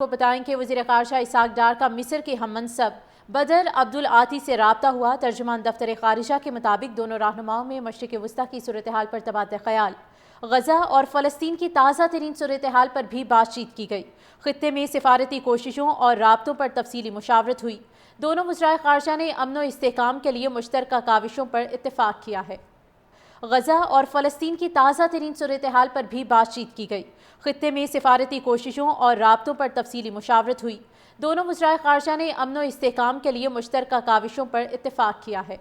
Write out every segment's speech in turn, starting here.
کو بتائیں کہ وزیر خارجہ اسحاق ڈار کا مصر کے ہم منصب بدر عبدالعاطی سے رابطہ ہوا۔ ترجمان دفتر خارجہ کے مطابق دونوں رہنماؤں میں مشرق وسطیٰ کی صورتحال پر تبادلہ خیال، غزہ اور فلسطین کی تازہ ترین صورتحال پر بھی بات چیت کی گئی۔ خطے میں سفارتی کوششوں اور رابطوں پر تفصیلی مشاورت ہوئی۔ دونوں وزرائے خارجہ نے امن و استحکام کے لیے مشترکہ کاوشوں پر اتفاق کیا ہے۔ غزہ اور فلسطین کی تازہ ترین صورتحال پر بھی بات چیت کی گئی۔ خطے میں سفارتی کوششوں اور رابطوں پر تفصیلی مشاورت ہوئی۔ دونوں وزرائے خارجہ نے امن و استحکام کے لیے مشترکہ کاوشوں پر اتفاق کیا ہے۔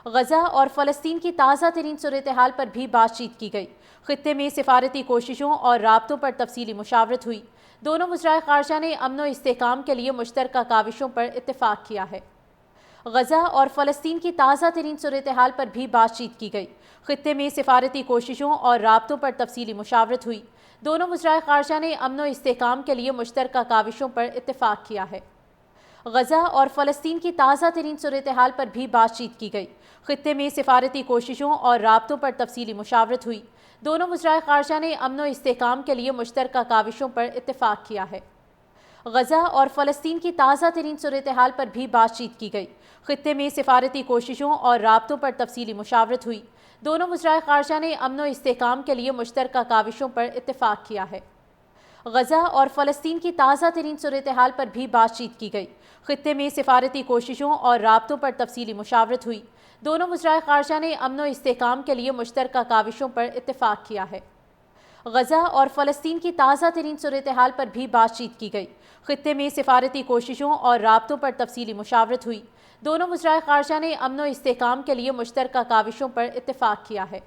غزہ اور فلسطین کی تازہ ترین صورتحال پر بھی بات چیت کی گئی۔ خطے میں سفارتی کوششوں اور رابطوں پر تفصیلی مشاورت ہوئی۔ دونوں وزرائے خارجہ نے امن و استحکام کے لیے مشترکہ کاوشوں پر اتفاق کیا ہے۔ غزہ اور فلسطین کی تازہ ترین صورتحال پر بھی بات چیت کی گئی۔ خطے میں سفارتی کوششوں اور رابطوں پر تفصیلی مشاورت ہوئی۔ دونوں وزرائے خارجہ نے امن و استحکام کے لیے مشترکہ کاوشوں پر اتفاق کیا ہے۔ غزہ اور فلسطین کی تازہ ترین صورتحال پر بھی بات چیت کی گئی۔ خطے میں سفارتی کوششوں اور رابطوں پر تفصیلی مشاورت ہوئی۔ دونوں وزرائے خارجہ نے امن و استحکام کے لیے مشترکہ کاوشوں پر اتفاق کیا ہے۔ غزہ اور فلسطین کی تازہ ترین صورتحال پر بھی بات چیت کی گئی۔ خطے میں سفارتی کوششوں اور رابطوں پر تفصیلی مشاورت ہوئی۔ دونوں وزرائے خارجہ نے امن و استحکام کے لیے مشترکہ کاوشوں پر اتفاق کیا ہے۔ غزہ اور فلسطین کی تازہ ترین صورتحال پر بھی بات چیت کی گئی۔ خطے میں سفارتی کوششوں اور رابطوں پر تفصیلی مشاورت ہوئی۔ دونوں وزرائے خارجہ نے امن و استحکام کے لیے مشترکہ کاوشوں پر اتفاق کیا ہے۔ غزہ اور فلسطین کی تازہ ترین صورتحال پر بھی بات چیت کی گئی۔ خطے میں سفارتی کوششوں اور رابطوں پر تفصیلی مشاورت ہوئی۔ دونوں وزرائے خارجہ نے امن و استحکام کے لیے مشترکہ کاوشوں پر اتفاق کیا ہے۔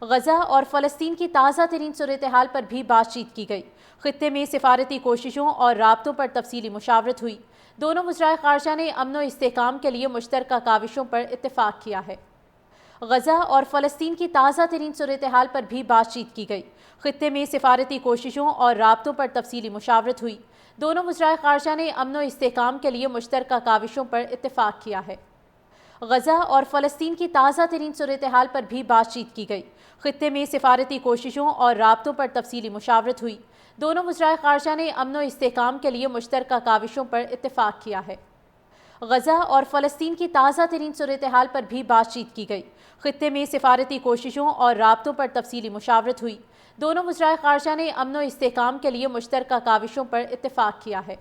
غزہ اور فلسطین کی تازہ ترین صورتحال پر بھی بات چیت کی گئی۔ خطے میں سفارتی کوششوں اور رابطوں پر تفصیلی مشاورت ہوئی۔ دونوں وزرائے خارجہ نے امن و استحکام کے لیے مشترکہ کاوشوں پر اتفاق کیا ہے۔ غزہ اور فلسطین کی تازہ ترین صورتحال پر بھی بات چیت کی گئی۔ خطے میں سفارتی کوششوں اور رابطوں پر تفصیلی مشاورت ہوئی۔ دونوں وزرائے خارجہ نے امن و استحکام کے لیے مشترکہ کاوشوں پر اتفاق کیا ہے۔ غزہ اور فلسطین کی تازہ ترین صورتحال پر بھی بات چیت کی گئی۔ خطے میں سفارتی کوششوں اور رابطوں پر تفصیلی مشاورت ہوئی۔ دونوں وزرائے خارجہ نے امن و استحکام کے لیے مشترکہ کاوشوں پر اتفاق کیا ہے۔ غزہ اور فلسطین کی تازہ ترین صورتحال پر بھی بات چیت کی گئی۔ خطے میں سفارتی کوششوں اور رابطوں پر تفصیلی مشاورت ہوئی۔ دونوں وزرائے خارجہ نے امن و استحکام کے لیے مشترکہ کاوشوں پر اتفاق کیا ہے۔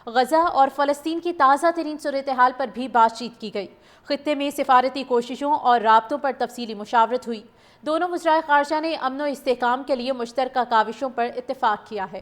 غزہ اور فلسطین کی تازہ ترین صورتحال پر بھی بات چیت کی گئی۔ خطے میں سفارتی کوششوں اور رابطوں پر تفصیلی مشاورت ہوئی۔ دونوں وزرائے خارجہ نے امن و استحکام کے لیے مشترکہ کاوشوں پر اتفاق کیا ہے۔